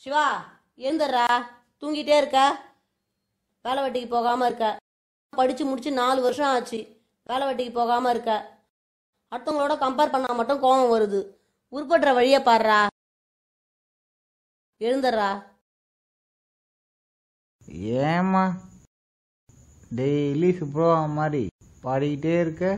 சிவா எழுந்துடுறா, தூங்கிட்டே இருக்க. வேலை வெட்டிக்கு போகாமல் இருக்க. படித்து முடிச்சு 4 வருஷம் ஆச்சு, வேலை வெட்டிக்கு போகாமல் இருக்க. அடுத்தவங்களோட கம்பேர் பண்ணால் மட்டும் கோபம் வருது. உருப்படுற வழியை பாடுறா, எழுந்துடுறா. ஏம்மா டெய்லி சுப்ரவா மாதிரி பாடிக்கிட்டே இருக்க?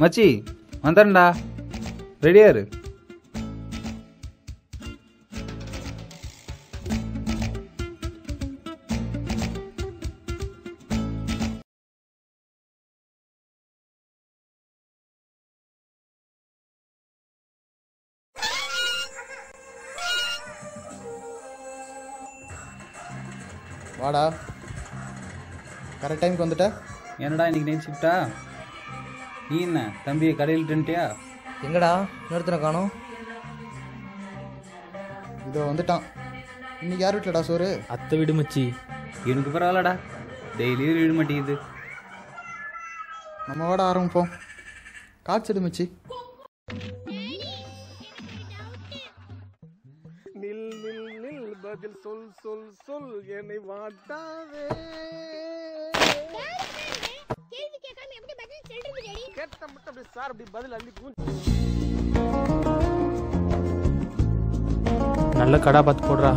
மச்சி வந்துடா, ரெடியா இரு. வாடா, கரெக்ட் டைமுக்கு வந்துட்ட. என்னடா இன்னைக்கு நைட் ஷிஃப்டா? நீ என்ன தம்பியை கடையில் விட்டுன்ட்டியா? எங்கடா இன்னொருத்தனை காணோம்? இதோ வந்துட்டான். இன்னைக்கு யார் வீட்டிலடா சோறு? அத்தை வீடு மச்சி. எனக்கு பரவாயில்லடா, டெய்லியும் வீடு மாட்டேங்குது. நம்ம வாட ஆரம்பிப்போம். காய்ச்சடு மச்சி. நில் நில் நில் பதில் சொல் சொல் சொல் என்னை வாட்டாவே. கேட்ட மட்டும் அப்படி சார் அப்படி பதில் அள்ளி நல்ல கடா பார்த்து போடுறா.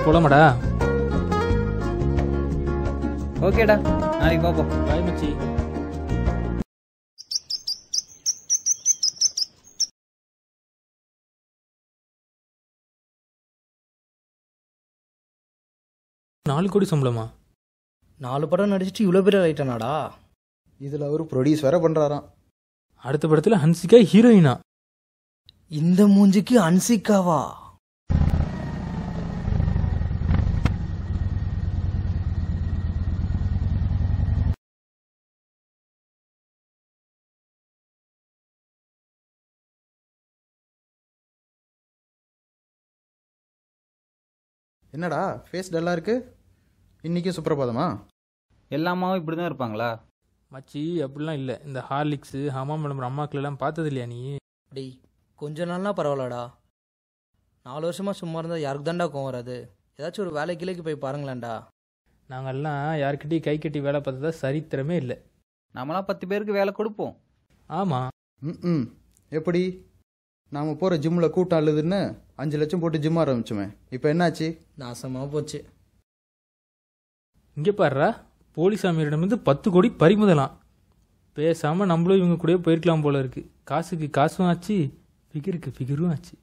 போலாமாடா? ஓகேடா, நாளைக்கு பார்ப்போம். பாய் மச்சி. $4 கோடி சம்பளமா? 4 படம் நடிச்சிட்டு இவ்வளோ பேர் ஆயிட்டானாடா. இதில் அவர் ப்ரொடியூஸ் வேற பண்ணுறாராம். அடுத்த படத்தில் ஹன்சிகா ஹீரோயினா? இந்த மூஞ்சிக்கு ஹன்சிகாவா? என்னடா ஃபேஸ் டல்லாக இருக்கு? இன்றைக்கும் சுப்ரபாதமா? எல்லாமாவும் இப்படி தான் இருப்பாங்களா? மச்சி அப்படிலாம் இல்லை. இந்த ஹார்லிக்ஸு ஹமாம் விளம்பரம் அம்மாக்களெல்லாம் பார்த்தது இல்லையா நீ? டேய் கொஞ்ச நாள்னா பரவாயில்லடா. 4 வருஷமாக சும்மா இருந்தால் யாருக்கு தான்டா கோவம் வராது? ஏதாச்சும் ஒரு வேலை கிளைக்கு போய் பாருங்களேன்டா. நாங்கள்லாம் யாருக்கிட்டையும் கை கட்டி வேலை பார்த்ததா சரித்திரமே இல்லை. நம்மளாம் 10 பேருக்கு வேலை கொடுப்போம். ஆமாம். ம் எப்படி? நாம் போகிற ஜிம்மில் கூட்டம் அழுதுன்னு 5 லட்சம் போட்டு ஜிம் ஆரம்பிச்சோமே, இப்போ என்னாச்சு? நாசமாக போச்சு. இங்கே பாடுறா, போலீசாமியிடமிருந்து 10 கோடி பறிமுதலாம். பேசாமல் நம்மளும் இவங்க கூட போயிருக்கலாம் போல இருக்கு. காசுக்கு காசும் ஆச்சு, ஃபிகருக்கு ஃபிகரும் ஆச்சு.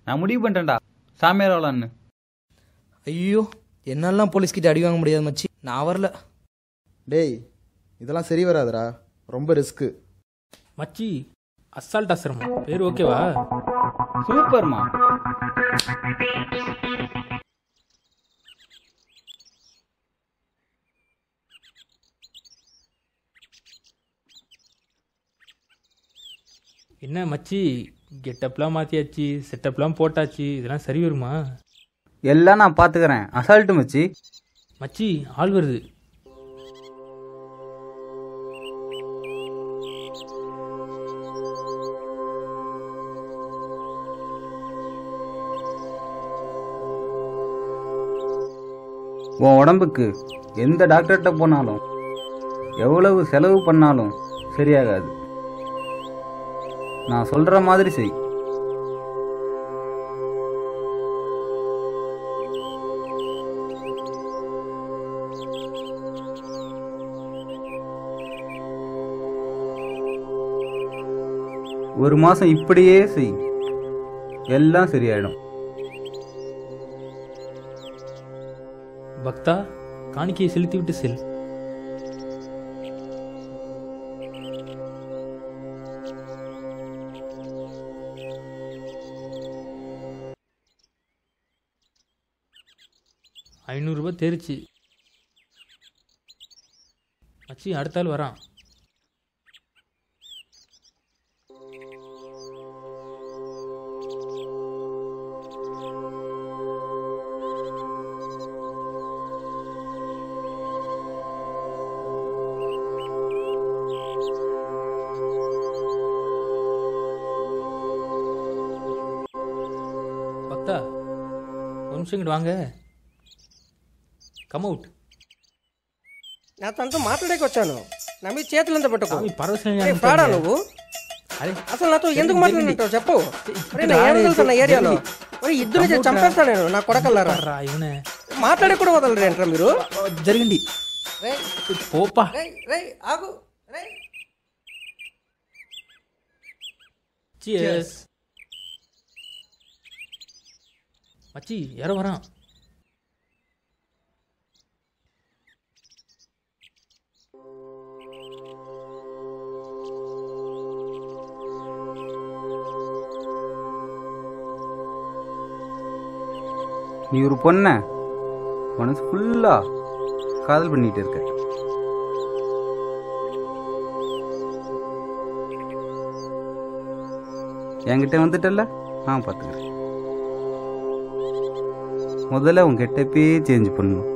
நான் முடிவு பண்ணிட்டேன்டா, சாமியார் ஆளான்னு. ஐயோ, என்னாலாம் போலீஸ்கிட்ட அடி வாங்க முடியாது மச்சி, நான் வரல. டேய் இதெல்லாம் சரி வராதுடா, ரொம்ப ரிஸ்க்கு. மச்சி அசால்ட் ஆசிரமம் பேர் ஓகேவா? சூப்பர்மா. என்ன மச்சி, கெட்டப்லாம் மாற்றியாச்சு, செட்டப்லாம் போட்டாச்சு, இதெல்லாம் சரி வருமா? எல்லாம் நான் பார்த்துக்கிறேன், அசால்ட்டு மச்சி. மச்சி, ஆள் வருது. உன் உடம்புக்கு எந்த டாக்டர்கிட்ட போனாலும் எவ்வளவு செலவு பண்ணாலும் சரியாகாது. நான் சொல்ற மாதிரி செய். ஒரு மாசம் இப்படியே செய், எல்லாம் சரியாயிடும். பக்தா, காணிக்கையை செலுத்தி விட்டு செல். ₹500 தெரிச்சு. மச்சி, அடுத்த ஆள் வரான். பக்தா, ஒரு நிமிஷம் இங்கிட்டு வாங்க. Come out. నా తనతో మాట్లాడేకి వచ్చాను. నా మీద చేతులంతా పట్టుకో. పరవశంగా పాడా నువ్వు? అసలు నాతో ఎందుకు మాట్లాడినట్టు చెప్పు. నా ఏడుతున్న ఏరియాలో ఇద్దరు చంపేస్తా నేను, నా కొడకల్లారా. మాట్లాడే కూడా వదలరేంట్రా మీరు? జరిగింది. పోపా. ఆగు. Cheers. மச்சி, யாரோ வரான். நீ ஒரு பொண்ண மனசு ஃபுல்லா காதல் பண்ணிட்டு இருக்க. என்கிட்ட வந்துட்டல்ல, நான் பார்த்துக்கிறேன். முதல்ல உன் கெட்டப்பே சேஞ்ச் பண்ணணும்.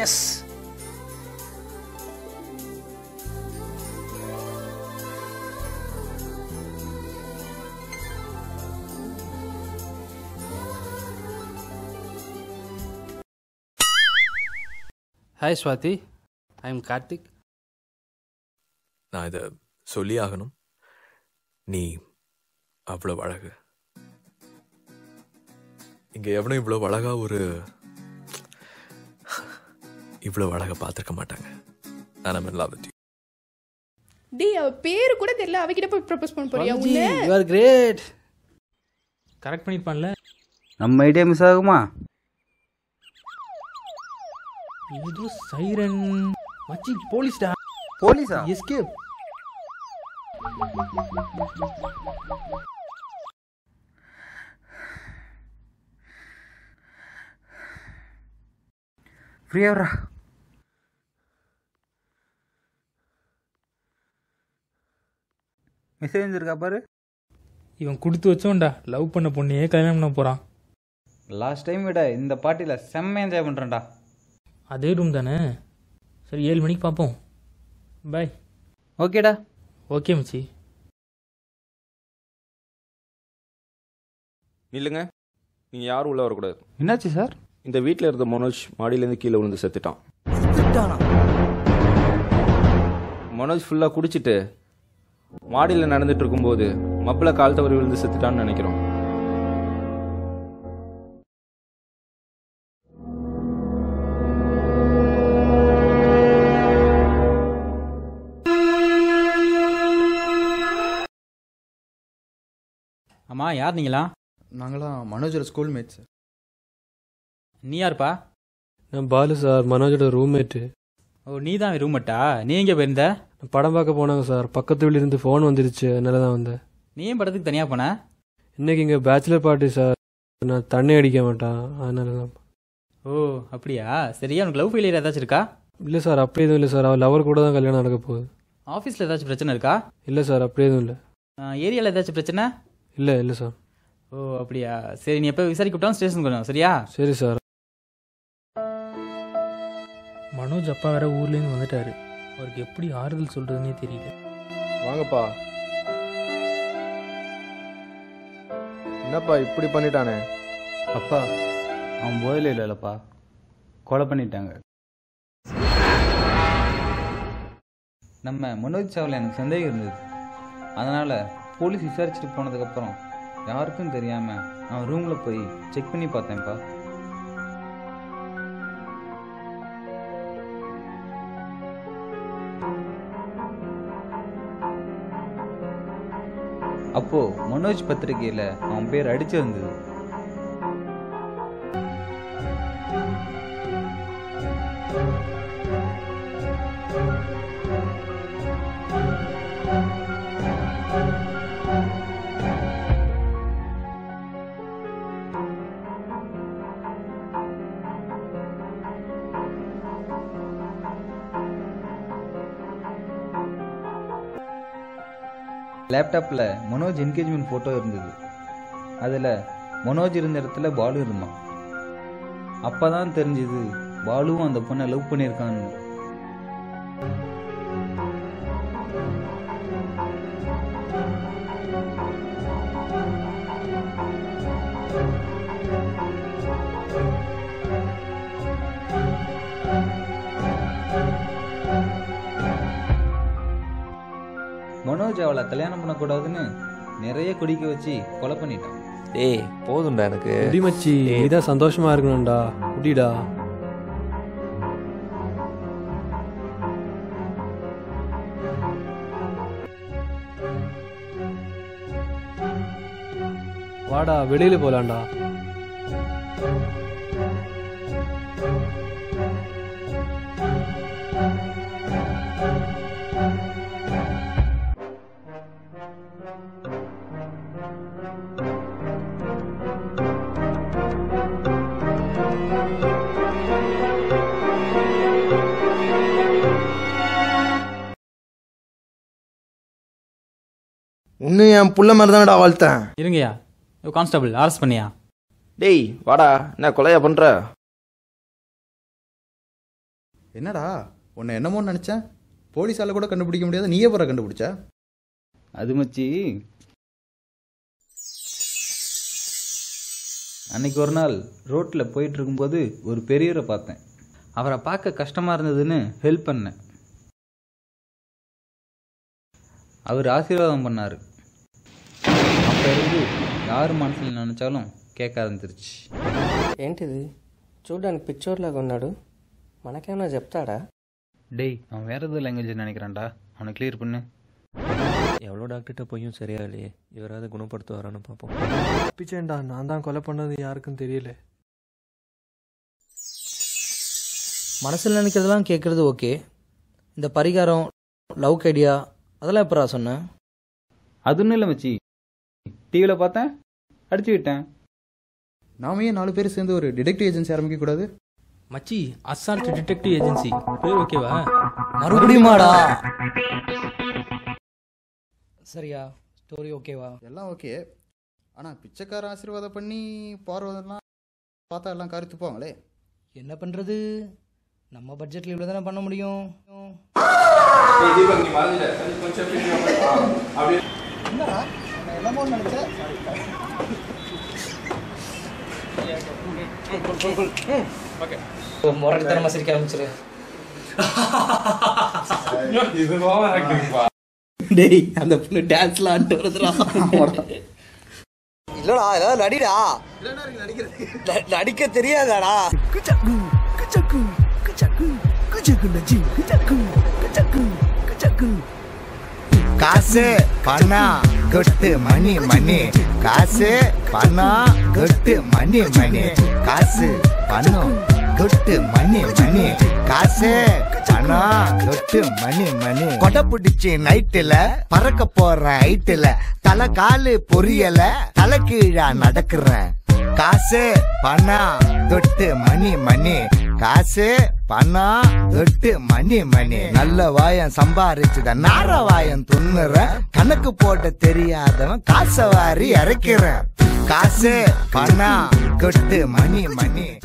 Yes. Hi Swathi, I am Karthik. நான் இதை சொல்லி ஆகணும். நீ அவ்வளவு அழகு. இங்க எவனும் இவ்வளவு அழகா இவ்வளவு அழகா பார்த்துருக்க மாட்டாங்க. I'm in love with you. டேய், அவ பேரு கூட தெரியல, அவகிட்ட போய் ப்ரோபோஸ் பண்ண போறியா? உன்னை யூ ஆர் கிரேட். கரெக்ட் பண்ணிருப்பான்ல. நம்ம ஐடியா மிஸ் ஆகுமா? ஏதோ சைரன். மச்சி, போலீஸ்டா. போலீஸா? எஸ்கேப். ஃப்ரீயாவரா? மெசேஜ் இருக்கா பாரு. இவன் கொடுத்து வச்சோண்டா, லவ் பண்ண பொண்ணையே கல்யாணம் பண்ண போறான். லாஸ்ட் டைம் விட இந்த பார்ட்டியில் செம்ம என்ஜாய் பண்ணுறேன்டா. அதே ரூம் தானே? சரி, 7 மணிக்கு பார்ப்போம். பாய். ஓகேடா. ஓகே மச்சி. நில்லுங்க. நீங்கள் யாரும் உள்ளே வரக்கூடாது. என்னாச்சு சார்? இந்த வீட்டில் இருந்த மனோஜ் மாடியிலேருந்து கீழே விழுந்து செத்துட்டான். மனோஜ் ஃபுல்லாக குடிச்சிட்டு மாடியில் நடந்துட்டு இருக்கும்போது மப்பில் கால் தவறி விழுந்து செத்துட்டான்னு நினைக்கிறோம். அம்மா, யார் நீங்களா? நாங்களாம் மனோஜோட ஸ்கூல் மேட் சார். நீ யாருப்பா? நான் பாலு சார், மனோஜோட ரூம்மேட்டு. ஓ, நீ தான் ரூம்மேட்டா? நீ எங்கே போயிருந்த? படம் பார்க்க போனாங்க சார். பக்கத்து வீட்டிலிருந்து ஃபோன் வந்துருச்சு, அதனால தான் வந்தேன். நீ ஏன் படத்துக்கு தனியாக போன? இன்னைக்கு இங்கே பேச்சுலர் பார்ட்டி சார். நான் தண்ணி அடிக்க மாட்டேன், அதனால தான். ஓ, அப்படியா? சரியா, உனக்கு லவ் ஃபெயிலியர் ஏதாச்சும் இருக்கா? இல்லை சார், அப்படி எதுவும் இல்லை சார். அவர் லவர் கூட தான் கல்யாணம் நடக்க போகுது. ஆஃபீஸில் ஏதாச்சும் பிரச்சனை இருக்கா? இல்லை சார், அப்படி எதுவும் இல்லை. ஏரியாவில் ஏதாச்சும் பிரச்சனை? இல்லை சார். ஓ, அப்படியா? சரி, நீ எப்போ விசாரிக்க விட்டாலும் ஸ்டேஷனுக்கு வரணும், சரியா? சரி சார். மனோஜ் அப்பா வேற ஊர்லேருந்து வந்துட்டாரு. அவருக்கு எப்படி ஆறுதல் சொல்றதுன்னே தெரியல. வாங்கப்பா. என்னப்பா இப்படி பண்ணிட்டானே? அப்பா, அவன் போதையில் இல்லைல்லப்பா, கொலை பண்ணிட்டாங்க. நம்ம மனோஜ் சாவில் எனக்கு சந்தேகம் இருந்தது. அதனால் போலீஸ் விசாரிச்சுட்டு போனதுக்கப்புறம் யாருக்கும் தெரியாமல் நான் ரூமில் போய் செக் பண்ணி பார்த்தேன்ப்பா. அப்போது மனோஜ் பத்திரிகையில் அவன் பேர் அடிச்சிருந்தது. லேப்டாப்பில் மனோஜ் என்கேஜ்மெண்ட் ஃபோட்டோ இருந்தது. அதில் மனோஜ் இருந்த இடத்துல பாலு இருந்தான். அப்போ தான் தெரிஞ்சுது பாலுவும் அந்த பொண்ணை லவ் பண்ணியிருக்கான்னு. மனோஜ் அவளை கல்யாணம் பண்ணக்கூடாதுன்னு நிறைய குடிக்க வச்சு கொலை பண்ணிட்டான். டேய் போதும்டா எனக்கு. குடிமச்சி, நீதான் சந்தோஷமா இருக்கணும்டா. குடிடா. வாடா, வெளியில போலாம்டா. இன்னும் என் புள்ள மாதிரி தானடா வாழ்த்தேன். இருங்கயா. கான்ஸ்டபிள், அரெஸ்ட் பண்ணியா? டேய் வாடா, என்ன கொலையா பண்ற? என்னடா உன்னை என்னமோன்னு நினச்சேன். போலீஸால் கூட கண்டுபிடிக்க முடியாது, நீயே போகிற கண்டுபிடிச்ச. அது மச்சி, அன்னைக்கு ஒரு நாள் ரோட்டில் போயிட்டு இருக்கும்போது ஒரு பெரியவரை பார்த்தேன். அவரை பார்க்க கஷ்டமாக இருந்ததுன்னு ஹெல்ப் பண்ணேன். அவர் ஆசீர்வாதம் பண்ணார். அப்போ இருந்து யார் மனசில் நினச்சாலும் கேட்க ఆరంభించి. ఏంటిది చూడడానికి పిక్చర్లాగా ఉన్నాడు, మనకేమైనా చెప్తాడా? டேய், அவன் வேறு எதுவும் லாங்குவேஜ் நினைக்கிறான்டா, அவனை கிளியர் பண்ணு. எவ்வளோ டாக்டர்கிட்ட போயும் சரியா இல்லையே, இவராவது குணப்படுத்துவாரான்னு பார்ப்போம். பிச்சேண்டா, நான் தான் கொலை பண்ணது யாருக்கும் தெரியல. மனசில் நினைக்கிறதெல்லாம் கேட்குறது ஓகே. இந்த பரிகாரம், லவ் ஐடியா அதெல்லாம் எப்பரா சொன்னேன்? அது ஒன்றும் இல்லை மச்சி, டிவியில் பார்த்தேன், அடிச்சு விட்டேன். நாம ஏன் 4 பேர் சேர்ந்து ஒரு டிடெக்டிவ் ஏஜென்சி ஆரம்பிக்க கூடாது? மச்சி, அசால்ட் டிடெக்டிவ் ஏஜென்சி பேர் ஓகேவா? மறுபடியுமாடா? சரியா, ஸ்டோரி ஓகேவா? எல்லாம் ஓகே. ஆனால் பிச்சைக்கார ஆசீர்வாதம் பண்ணி பார்வதெல்லாம் பார்த்தா எல்லாம் கருத்து போவாங்களே. என்ன பண்ணுறது, நம்ம பட்ஜெட்டில் இவ்வளோ தானே பண்ண முடியும். என்னடா என்னமோ நினைச்சேன். முரட்டுத்தனமா சிரிக்க ஆரம்பிச்சிரு. டேய் அந்த பொண்ணு டான்ஸ்ல ஆட்டு வருதுடா. இல்லடா ஏதாவது நடிடா. நடிக்க தெரியாதாடா. காசு பணம் கொட்டு மணி மணி, காசு பணம் கொட்டு மணி மணி, காசு பணம் கொட்டு மணி மணி, காசு பணம் கொட்டு மணி மணி. கொடை பிடிச்சி நைட்டுல பறக்க போற ஹைட்டுல, தலை காலு பொரியல தலை கீழா நடக்கிறேன். காசு பணம் தொட்டு மணி மணி, காசு பணம் தொட்டு மணி மணி. நல்ல வாயம் சம்பாரிச்சுத நார வாயம் துண்ணுற, கணக்கு போட தெரியாதவன் காசை வாரி இறக்கிறேன். காசு பணம் கொட்டு மணி மணி.